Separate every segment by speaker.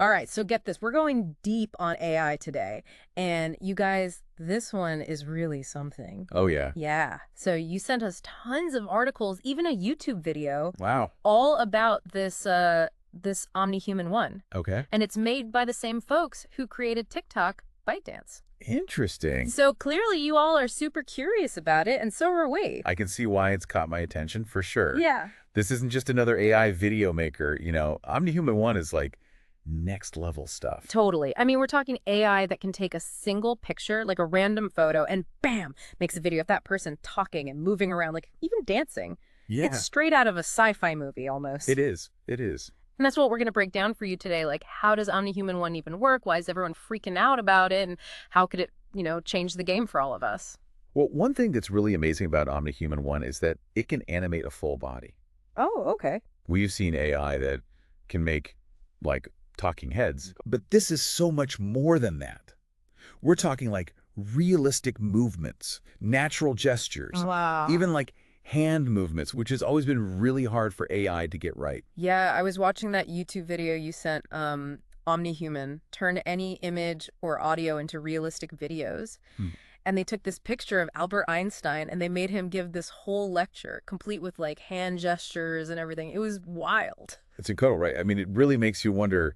Speaker 1: All right, so get this. We're going deep on AI today. And you guys, this one is really something.
Speaker 2: Oh, yeah.
Speaker 1: Yeah. So you sent us tons of articles, even a YouTube video,
Speaker 2: Wow.
Speaker 1: all about this OmniHuman-1.
Speaker 2: Okay.
Speaker 1: And it's made by the same folks who created TikTok, ByteDance.
Speaker 2: Interesting.
Speaker 1: So clearly you all are super curious about it, and so are we.
Speaker 2: I can see why it's caught my attention for sure.
Speaker 1: Yeah.
Speaker 2: This isn't just another AI video maker. OmniHuman-1 is like next level stuff.
Speaker 1: Totally. I mean, we're talking AI that can take a single picture, like a random photo, and bam, makes a video of that person talking and moving around, like even dancing.
Speaker 2: Yeah.
Speaker 1: It's straight out of a sci-fi movie almost.
Speaker 2: It is. It is.
Speaker 1: And that's what we're going to break down for you today. Like, how does OmniHuman-1 even work? Why is everyone freaking out about it? And how could it, change the game for all of us?
Speaker 2: Well, one thing that's really amazing about OmniHuman-1 is that it can animate a full body.
Speaker 1: Oh, okay.
Speaker 2: We've seen AI that can make, like, talking heads. But this is so much more than that. We're talking, like, realistic movements, natural gestures,
Speaker 1: Wow.
Speaker 2: even, like, hand movements, which has always been really hard for AI to get right.
Speaker 1: Yeah, I was watching that YouTube video you sent, OmniHuman, turn any image or audio into realistic videos. And they took this picture of Albert Einstein and they made him give this whole lecture, complete with like hand gestures and everything. It was wild.
Speaker 2: It's incredible, right? I mean, it really makes you wonder,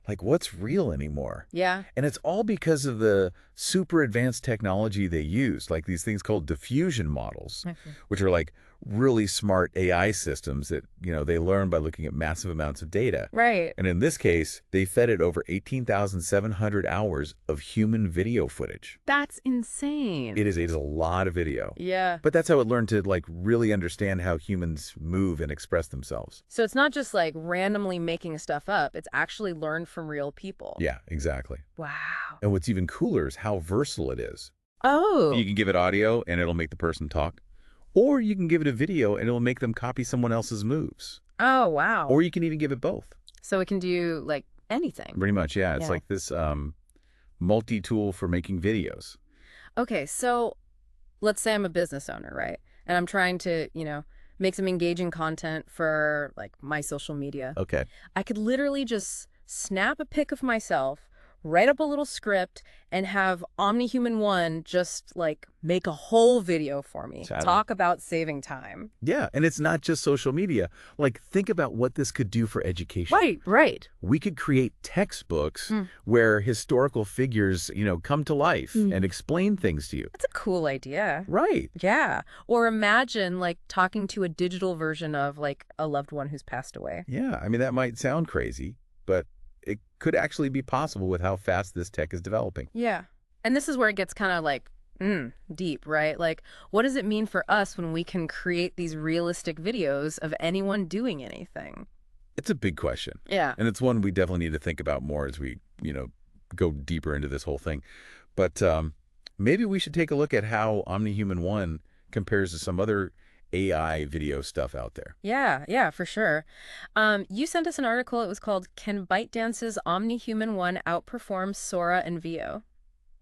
Speaker 2: like, what's real anymore?
Speaker 1: Yeah.
Speaker 2: And it's all because of the super advanced technology they use, like these things called diffusion models, which are like really smart AI systems that, they learn by looking at massive amounts of data.
Speaker 1: Right.
Speaker 2: And in this case, they fed it over 18,700 hours of human video footage.
Speaker 1: That's insane.
Speaker 2: It is a lot of video.
Speaker 1: Yeah.
Speaker 2: But that's how it learned to, like, really understand how humans move and express themselves.
Speaker 1: So it's not just like randomly making stuff up. It's actually learned from real people.
Speaker 2: Yeah, exactly.
Speaker 1: Wow.
Speaker 2: And what's even cooler is how versatile it is.
Speaker 1: Oh.
Speaker 2: You can give it audio and it'll make the person talk. Or you can give it a video and it'll make them copy someone else's moves.
Speaker 1: Oh, wow.
Speaker 2: Or you can even give it both.
Speaker 1: So it can do like anything.
Speaker 2: Pretty much, yeah. It's
Speaker 1: Yeah.
Speaker 2: like this multi-tool for making videos.
Speaker 1: Okay, so let's say I'm a business owner, right? And I'm trying to, make some engaging content for like my social media.
Speaker 2: Okay.
Speaker 1: I could literally just snap a pic of myself, write up a little script, and have OmniHuman-1 just like make a whole video for me.
Speaker 2: Totally.
Speaker 1: Talk about saving time.
Speaker 2: Yeah, and it's not just social media. Like, think about what this could do for education.
Speaker 1: Right.
Speaker 2: We could create textbooks where historical figures, come to life and explain things to you.
Speaker 1: That's a cool idea.
Speaker 2: Right.
Speaker 1: Yeah. Or imagine like talking to a digital version of like a loved one who's passed away.
Speaker 2: Yeah, I mean, that might sound crazy, but it could actually be possible with how fast this tech is developing.
Speaker 1: Yeah. And this is where it gets kind of like deep, right? Like, what does it mean for us when we can create these realistic videos of anyone doing anything?
Speaker 2: It's a big question.
Speaker 1: Yeah.
Speaker 2: And it's one we definitely need to think about more as we, go deeper into this whole thing. But maybe we should take a look at how OmniHuman-1 compares to some other AI video stuff out there.
Speaker 1: Yeah, for sure. You sent us an article. It was called "Can ByteDance's OmniHuman-1 Outperform Sora and Veo?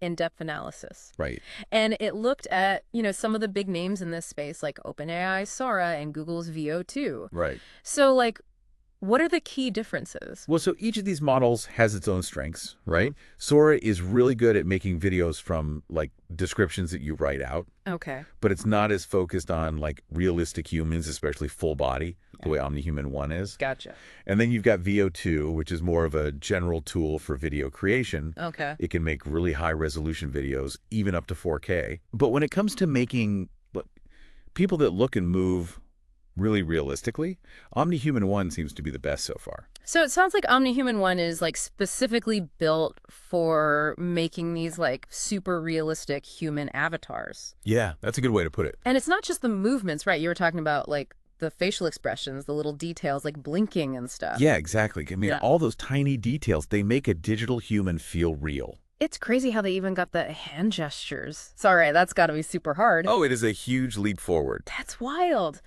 Speaker 1: In-depth analysis."
Speaker 2: Right.
Speaker 1: And it looked at, some of the big names in this space, like OpenAI Sora and Google's Veo 2.
Speaker 2: Right.
Speaker 1: So, like, what are the key differences?
Speaker 2: Well, so each of these models has its own strengths, right? Sora is really good at making videos from, like, descriptions that you write out.
Speaker 1: Okay.
Speaker 2: But it's not as focused on, like, realistic humans, especially full body, the way OmniHuman-1 is.
Speaker 1: Gotcha.
Speaker 2: And then you've got Veo 2, which is more of a general tool for video creation.
Speaker 1: Okay.
Speaker 2: It can make really high-resolution videos, even up to 4K. But when it comes to making people that look and move really realistically, OmniHuman-1 seems to be the best so far.
Speaker 1: So it sounds like OmniHuman-1 is like specifically built for making these like super realistic human avatars.
Speaker 2: Yeah, that's a good way to put it.
Speaker 1: And it's not just the movements, right? You were talking about like the facial expressions, the little details like blinking and stuff.
Speaker 2: Yeah, exactly. I mean,
Speaker 1: Yeah.
Speaker 2: all those tiny details, they make a digital human feel real.
Speaker 1: It's crazy how they even got the hand gestures. Sorry, that's got to be super hard.
Speaker 2: Oh, it is a huge leap forward.
Speaker 1: That's wild.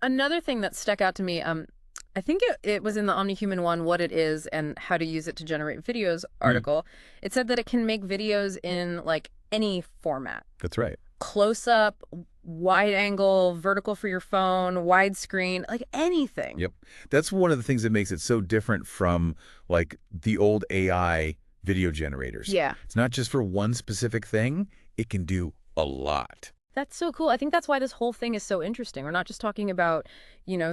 Speaker 1: Another thing that stuck out to me, I think it was in the OmniHuman-1, What It Is and How to Use It to Generate Videos article. It said that it can make videos in like any format.
Speaker 2: That's right.
Speaker 1: Close up, wide angle, vertical for your phone, widescreen, like anything.
Speaker 2: Yep. That's one of the things that makes it so different from like the old AI video generators.
Speaker 1: Yeah.
Speaker 2: It's not just for one specific thing, it can do a lot.
Speaker 1: That's so cool. I think that's why this whole thing is so interesting. We're not just talking about,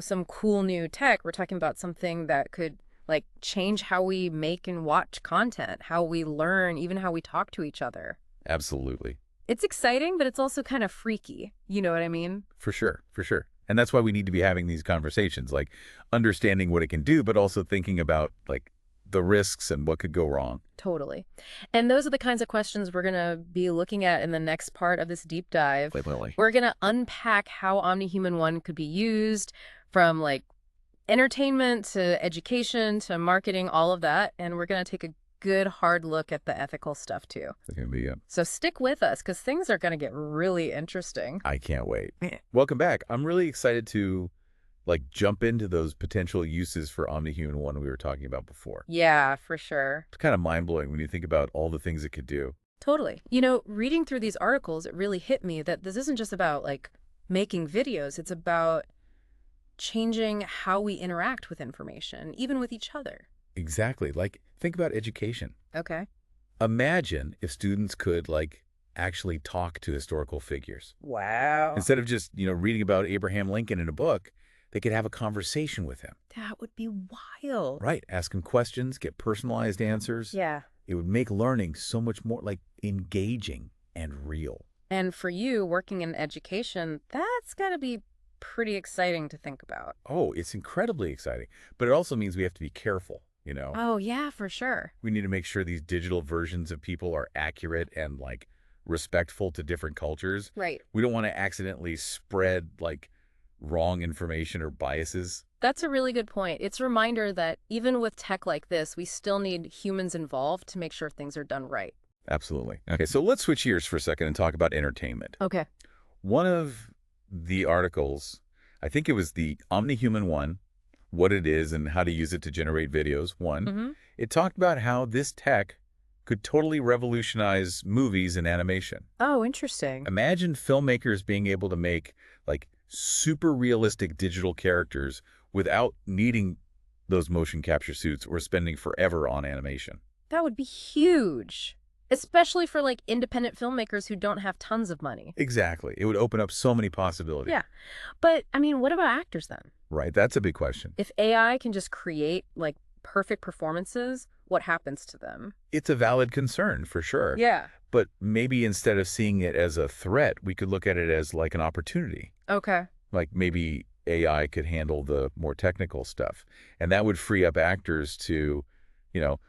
Speaker 1: some cool new tech. We're talking about something that could like change how we make and watch content, how we learn, even how we talk to each other.
Speaker 2: Absolutely.
Speaker 1: It's exciting, but it's also kind of freaky. You know what I mean?
Speaker 2: For sure, for sure. And that's why we need to be having these conversations, like understanding what it can do, but also thinking about like the risks and what could go wrong.
Speaker 1: Totally. And those are the kinds of questions we're going to be looking at in the next part of this deep dive.
Speaker 2: Lily.
Speaker 1: We're going to unpack how OmniHuman-1 could be used from like entertainment to education to marketing, all of that. And we're going to take a good hard look at the ethical stuff too.
Speaker 2: It's going to be
Speaker 1: So stick with us because things are going to get really interesting.
Speaker 2: I can't wait. Welcome back. I'm really excited to like jump into those potential uses for OmniHuman-1 we were talking about before.
Speaker 1: Yeah, for sure.
Speaker 2: It's kind of mind-blowing when you think about all the things it could do.
Speaker 1: Totally. Reading through these articles, it really hit me that this isn't just about like making videos. It's about changing how we interact with information, even with each other.
Speaker 2: Exactly. Like, think about education.
Speaker 1: Okay.
Speaker 2: Imagine if students could, like, actually talk to historical figures.
Speaker 1: Wow.
Speaker 2: Instead of just, reading about Abraham Lincoln in a book, they could have a conversation with him.
Speaker 1: That would be wild.
Speaker 2: Right. Ask him questions, get personalized answers.
Speaker 1: Yeah.
Speaker 2: It would make learning so much more, like, engaging and real.
Speaker 1: And for you, working in education, that's got to be pretty exciting to think about.
Speaker 2: Oh, it's incredibly exciting. But it also means we have to be careful.
Speaker 1: Oh, yeah, for sure.
Speaker 2: We need to make sure these digital versions of people are accurate and like respectful to different cultures.
Speaker 1: Right.
Speaker 2: We don't want to accidentally spread like wrong information or biases.
Speaker 1: That's a really good point. It's a reminder that even with tech like this, we still need humans involved to make sure things are done right.
Speaker 2: Absolutely. Okay, so let's switch gears for a second and talk about entertainment.
Speaker 1: Okay.
Speaker 2: One of the articles, I think it was the OmniHuman-1, what it is and how to use it to generate videos. It talked about how this tech could totally revolutionize movies and animation.
Speaker 1: Oh, interesting.
Speaker 2: Imagine filmmakers being able to make like super realistic digital characters without needing those motion capture suits or spending forever on animation.
Speaker 1: That would be huge, especially for like independent filmmakers who don't have tons of money.
Speaker 2: Exactly. It would open up so many possibilities.
Speaker 1: Yeah. But I mean, what about actors then?
Speaker 2: Right. That's a big question.
Speaker 1: If AI can just create like perfect performances, what happens to them?
Speaker 2: It's a valid concern for sure.
Speaker 1: Yeah.
Speaker 2: But maybe instead of seeing it as a threat, we could look at it as like an opportunity.
Speaker 1: Okay.
Speaker 2: Like maybe AI could handle the more technical stuff. And that would free up actors to,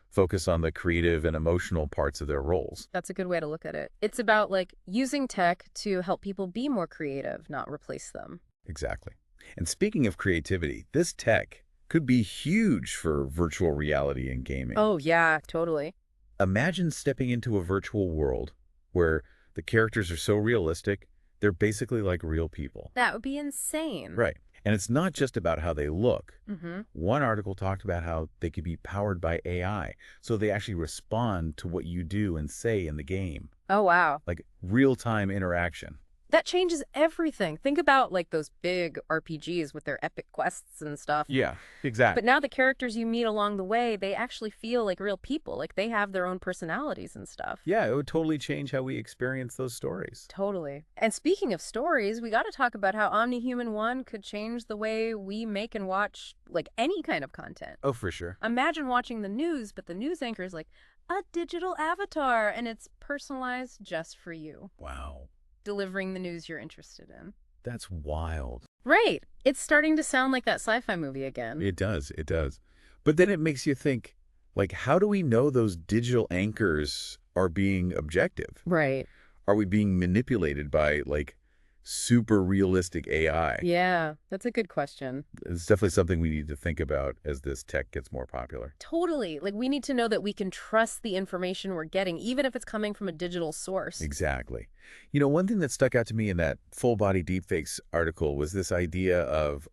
Speaker 2: focus on the creative and emotional parts of their roles.
Speaker 1: That's a good way to look at it. It's about like using tech to help people be more creative, not replace them.
Speaker 2: Exactly. And speaking of creativity, this tech could be huge for virtual reality and gaming.
Speaker 1: Oh, yeah, totally.
Speaker 2: Imagine stepping into a virtual world where the characters are so realistic, they're basically like real people.
Speaker 1: That would be insane.
Speaker 2: Right. And it's not just about how they look.
Speaker 1: Mm-hmm.
Speaker 2: One article talked about how they could be powered by AI, so they actually respond to what you do and say in the game.
Speaker 1: Oh, wow.
Speaker 2: Like real-time interaction.
Speaker 1: That changes everything. Think about like those big RPGs with their epic quests and stuff.
Speaker 2: Yeah, exactly.
Speaker 1: But now the characters you meet along the way, they actually feel like real people. Like they have their own personalities and stuff.
Speaker 2: Yeah, it would totally change how we experience those stories.
Speaker 1: Totally. And speaking of stories, we got to talk about how OmniHuman-1 could change the way we make and watch like any kind of content.
Speaker 2: Oh, for sure.
Speaker 1: Imagine watching the news, but the news anchor is like a digital avatar and it's personalized just for you.
Speaker 2: Wow.
Speaker 1: Delivering the news you're interested in.
Speaker 2: That's wild.
Speaker 1: Right. It's starting to sound like that sci-fi movie again.
Speaker 2: It does. It does. But then it makes you think, like, how do we know those digital anchors are being objective?
Speaker 1: Right.
Speaker 2: Are we being manipulated by, like, super realistic AI?
Speaker 1: Yeah, that's a good question.
Speaker 2: It's definitely something we need to think about as this tech gets more popular.
Speaker 1: Totally. Like, we need to know that we can trust the information we're getting, even if it's coming from a digital source.
Speaker 2: Exactly. One thing that stuck out to me in that full-body deepfakes article was this idea of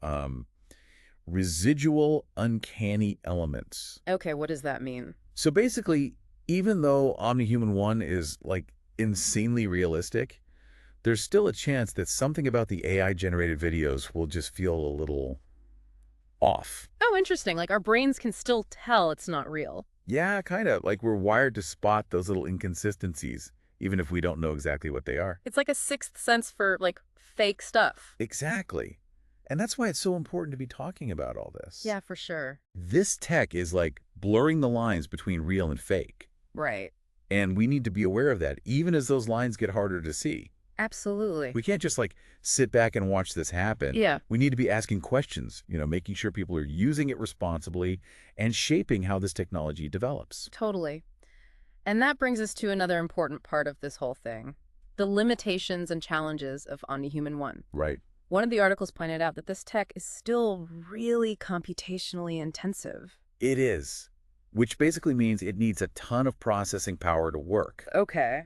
Speaker 2: residual uncanny elements.
Speaker 1: Okay, what does that mean?
Speaker 2: So basically, even though OmniHuman-1 is, like, insanely realistic, there's still a chance that something about the AI-generated videos will just feel a little off.
Speaker 1: Oh, interesting. Like our brains can still tell it's not real.
Speaker 2: Yeah, kind of. Like we're wired to spot those little inconsistencies, even if we don't know exactly what they are.
Speaker 1: It's like a sixth sense for like fake stuff.
Speaker 2: Exactly. And that's why it's so important to be talking about all this.
Speaker 1: Yeah, for sure.
Speaker 2: This tech is like blurring the lines between real and fake.
Speaker 1: Right.
Speaker 2: And we need to be aware of that, even as those lines get harder to see.
Speaker 1: Absolutely.
Speaker 2: We can't just like sit back and watch this happen.
Speaker 1: Yeah.
Speaker 2: We need to be asking questions, making sure people are using it responsibly and shaping how this technology develops.
Speaker 1: Totally. And that brings us to another important part of this whole thing, the limitations and challenges of OmniHuman-1.
Speaker 2: Right.
Speaker 1: One of the articles pointed out that this tech is still really computationally intensive.
Speaker 2: It is, which basically means it needs a ton of processing power to work.
Speaker 1: Okay.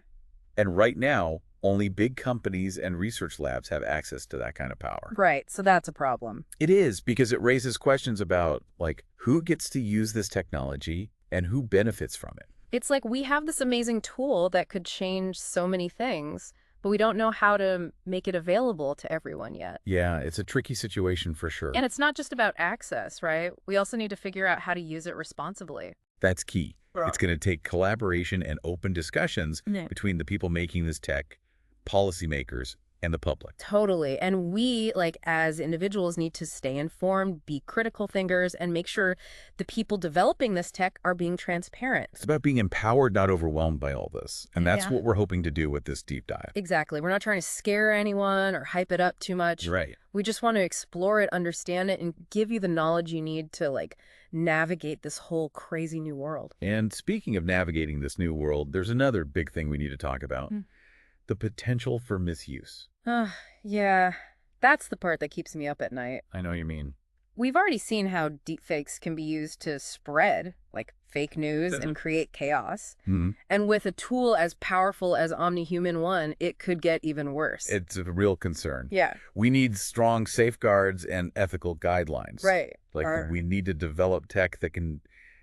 Speaker 2: And right now, only big companies and research labs have access to that kind of power.
Speaker 1: Right, so that's a problem.
Speaker 2: It is, because it raises questions about, like, who gets to use this technology and who benefits from it.
Speaker 1: It's like we have this amazing tool that could change so many things, but we don't know how to make it available to everyone yet.
Speaker 2: Yeah, it's a tricky situation for sure.
Speaker 1: And it's not just about access, right? We also need to figure out how to use it responsibly.
Speaker 2: That's key. It's going to take collaboration and open discussions between the people making this tech, policymakers, and the public.
Speaker 1: Totally. And we, like, as individuals, need to stay informed, be critical thinkers, and make sure the people developing this tech are being transparent.
Speaker 2: It's about being empowered, not overwhelmed by all this. And that's
Speaker 1: Yeah.
Speaker 2: what we're hoping to do with this deep dive.
Speaker 1: Exactly. We're not trying to scare anyone or hype it up too much.
Speaker 2: Right.
Speaker 1: We just want to explore it, understand it, and give you the knowledge you need to, like, navigate this whole crazy new world.
Speaker 2: And speaking of navigating this new world, there's another big thing we need to talk about. The potential for misuse.
Speaker 1: Yeah, that's the part that keeps me up at night.
Speaker 2: I know you mean.
Speaker 1: We've already seen how deepfakes can be used to spread, like, fake news and create chaos. And with a tool as powerful as OmniHuman-1, it could get even worse.
Speaker 2: It's a real concern.
Speaker 1: Yeah.
Speaker 2: We need strong safeguards and ethical guidelines.
Speaker 1: Right.
Speaker 2: Like we need to develop tech that can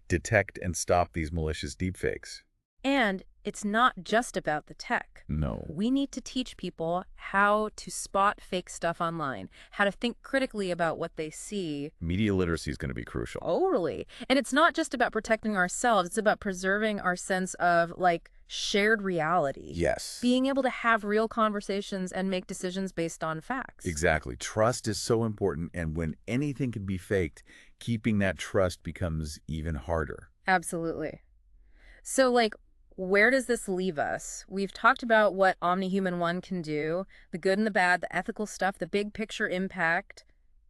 Speaker 2: detect and stop these malicious deepfakes.
Speaker 1: And it's not just about the tech.
Speaker 2: No.
Speaker 1: We need to teach people how to spot fake stuff online, how to think critically about what they see.
Speaker 2: Media literacy is going to be crucial.
Speaker 1: Totally. And it's not just about protecting ourselves. It's about preserving our sense of, like, shared reality.
Speaker 2: Yes.
Speaker 1: Being able to have real conversations and make decisions based on facts.
Speaker 2: Exactly. Trust is so important. And when anything can be faked, keeping that trust becomes even harder.
Speaker 1: Absolutely. So, like, where does this leave us? We've talked about what OmniHuman-1 can do, the good and the bad, the ethical stuff, the big picture impact.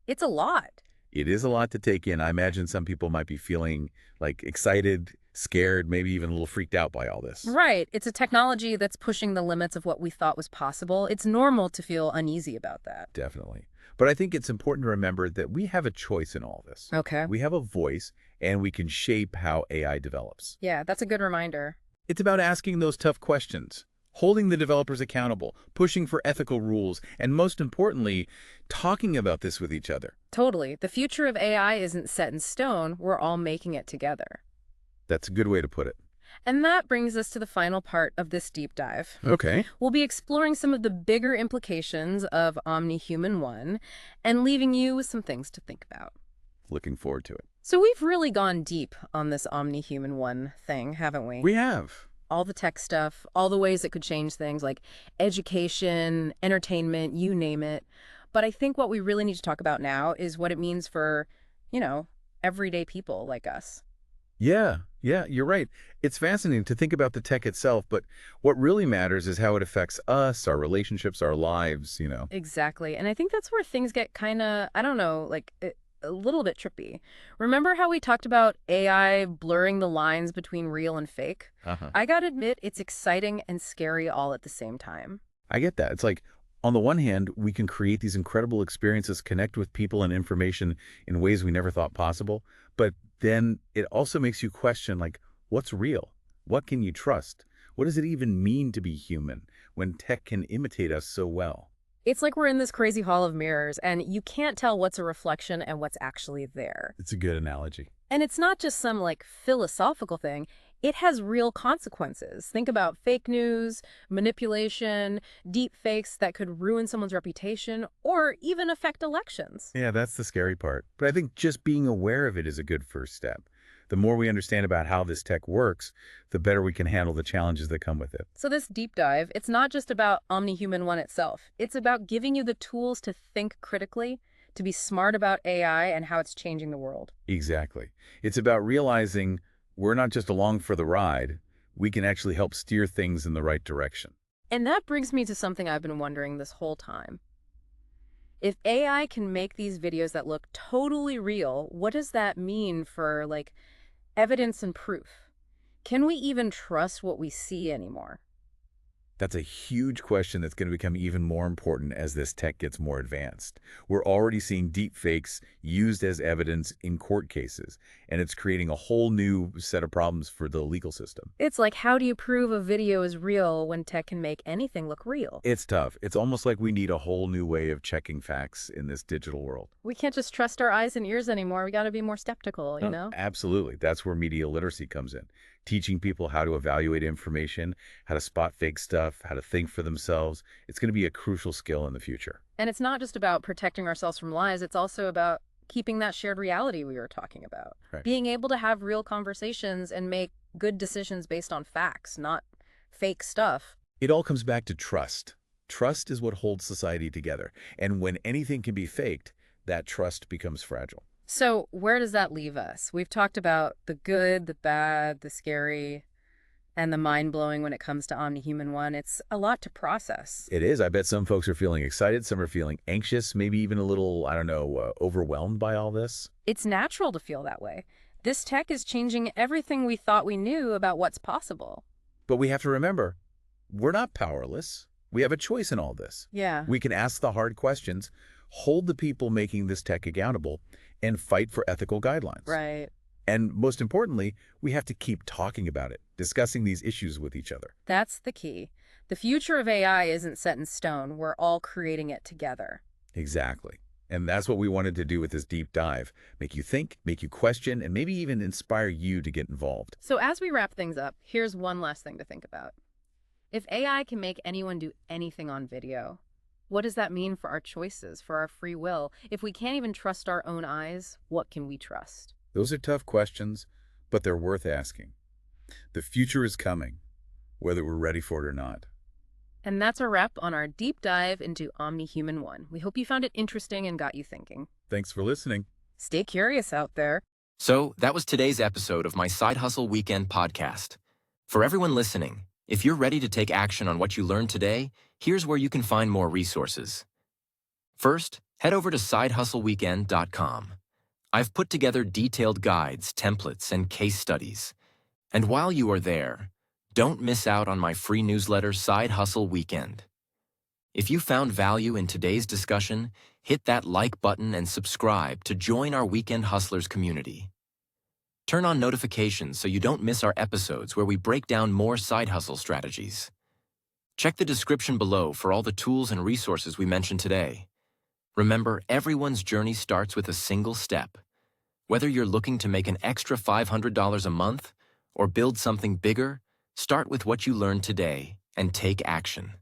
Speaker 1: It's a lot.
Speaker 2: It is a lot to take in. I imagine some people might be feeling like excited, scared, maybe even a little freaked out by all this.
Speaker 1: Right. It's a technology that's pushing the limits of what we thought was possible. It's normal to feel uneasy about that.
Speaker 2: Definitely. But I think it's important to remember that we have a choice in all this.
Speaker 1: Okay.
Speaker 2: We have a voice, and we can shape how AI develops.
Speaker 1: Yeah, that's a good reminder.
Speaker 2: It's about asking those tough questions, holding the developers accountable, pushing for ethical rules, and most importantly, talking about this with each other.
Speaker 1: Totally. The future of AI isn't set in stone. We're all making it together.
Speaker 2: That's a good way to put it.
Speaker 1: And that brings us to the final part of this deep dive.
Speaker 2: Okay.
Speaker 1: We'll be exploring some of the bigger implications of OmniHuman-1 and leaving you with some things to think about.
Speaker 2: Looking forward to it.
Speaker 1: So we've really gone deep on this OmniHuman-1 thing, haven't we?
Speaker 2: We have.
Speaker 1: All the tech stuff, all the ways it could change things like education, entertainment, you name it. But I think what we really need to talk about now is what it means for, everyday people like us.
Speaker 2: Yeah, you're right. It's fascinating to think about the tech itself, but what really matters is how it affects us, our relationships, our lives,
Speaker 1: Exactly. And I think that's where things get kind of, a little bit trippy. Remember how we talked about AI blurring the lines between real and fake? I gotta admit, it's exciting and scary all at the same time.
Speaker 2: I get that. It's like, on the one hand, we can create these incredible experiences, connect with people and information in ways we never thought possible. But then it also makes you question, like, what's real? What can you trust? What does it even mean to be human when tech can imitate us so well?
Speaker 1: It's like we're in this crazy hall of mirrors, and you can't tell what's a reflection and what's actually there.
Speaker 2: It's a good analogy.
Speaker 1: And it's not just some, like, philosophical thing. it has real consequences. Think about fake news, manipulation, deep fakes that could ruin someone's reputation or even affect elections.
Speaker 2: Yeah, that's the scary part. But I think just being aware of it is a good first step. The more we understand about how this tech works, the better we can handle the challenges that come with it.
Speaker 1: So this deep dive, it's not just about OmniHuman-1 itself. It's about giving you the tools to think critically, to be smart about AI and how it's changing the world.
Speaker 2: Exactly. It's about realizing we're not just along for the ride, we can actually help steer things in the right direction.
Speaker 1: And that brings me to something I've been wondering this whole time. If AI can make these videos that look totally real, what does that mean for, like, evidence and proof? Can we even trust what we see anymore?
Speaker 2: That's a huge question that's going to become even more important as this tech gets more advanced. We're already seeing deepfakes used as evidence in court cases, and it's creating a whole new set of problems for the legal system.
Speaker 1: It's like, how do you prove a video is real when tech can make anything look real?
Speaker 2: It's tough. It's almost like we need a whole new way of checking facts in this digital world.
Speaker 1: We can't just trust our eyes and ears anymore. We got to be more skeptical, you know?
Speaker 2: Absolutely. That's where media literacy comes in. Teaching people how to evaluate information, how to spot fake stuff, how to think for themselves. It's going to be a crucial skill in the future.
Speaker 1: And it's not just about protecting ourselves from lies. It's also about keeping that shared reality we were talking about.
Speaker 2: Right.
Speaker 1: Being able to have real conversations and make good decisions based on facts, not fake stuff.
Speaker 2: It all comes back to trust. Trust is what holds society together. And when anything can be faked, that trust becomes fragile.
Speaker 1: So where does that leave us? We've talked about the good, the bad, the scary, and the mind-blowing when it comes to OmniHuman-1. It's a lot to process.
Speaker 2: It is. I bet some folks are feeling excited. Some are feeling anxious, maybe even a little, I don't know, overwhelmed by all this.
Speaker 1: It's natural to feel that way. This tech is changing everything we thought we knew about what's possible.
Speaker 2: But we have to remember, we're not powerless. We have a choice in all this.
Speaker 1: Yeah.
Speaker 2: We can ask the hard questions, hold the people making this tech accountable, and fight for ethical guidelines.
Speaker 1: Right.
Speaker 2: And most importantly, we have to keep talking about it, discussing these issues with each other.
Speaker 1: That's the key. The future of AI isn't set in stone. We're all creating it together.
Speaker 2: Exactly. And that's what we wanted to do with this deep dive. Make you think, make you question, and maybe even inspire you to get involved.
Speaker 1: So as we wrap things up, here's one last thing to think about. If AI can make anyone do anything on video, what does that mean for our choices, for our free will? If we can't even trust our own eyes, what can we trust?
Speaker 2: Those are tough questions, but they're worth asking. The future is coming, whether we're ready for it or not.
Speaker 1: And that's a wrap on our deep dive into OmniHuman-1. We hope you found it interesting and got you thinking.
Speaker 2: Thanks for listening.
Speaker 1: Stay curious out there.
Speaker 3: So that was today's episode of my Side Hustle Weekend podcast. For everyone listening, if you're ready to take action on what you learned today, here's where you can find more resources. First, head over to sidehustleweekend.com. I've put together detailed guides, templates, and case studies. And while you are there, don't miss out on my free newsletter, Side Hustle Weekend. If you found value in today's discussion, hit that like button and subscribe to join our Weekend Hustlers community. Turn on notifications so you don't miss our episodes where we break down more side hustle strategies. Check the description below for all the tools and resources we mentioned today. Remember, everyone's journey starts with a single step. Whether you're looking to make an extra $500 a month or build something bigger, start with what you learned today and take action.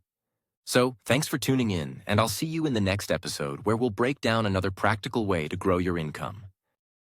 Speaker 3: So, thanks for tuning in, and I'll see you in the next episode where we'll break down another practical way to grow your income.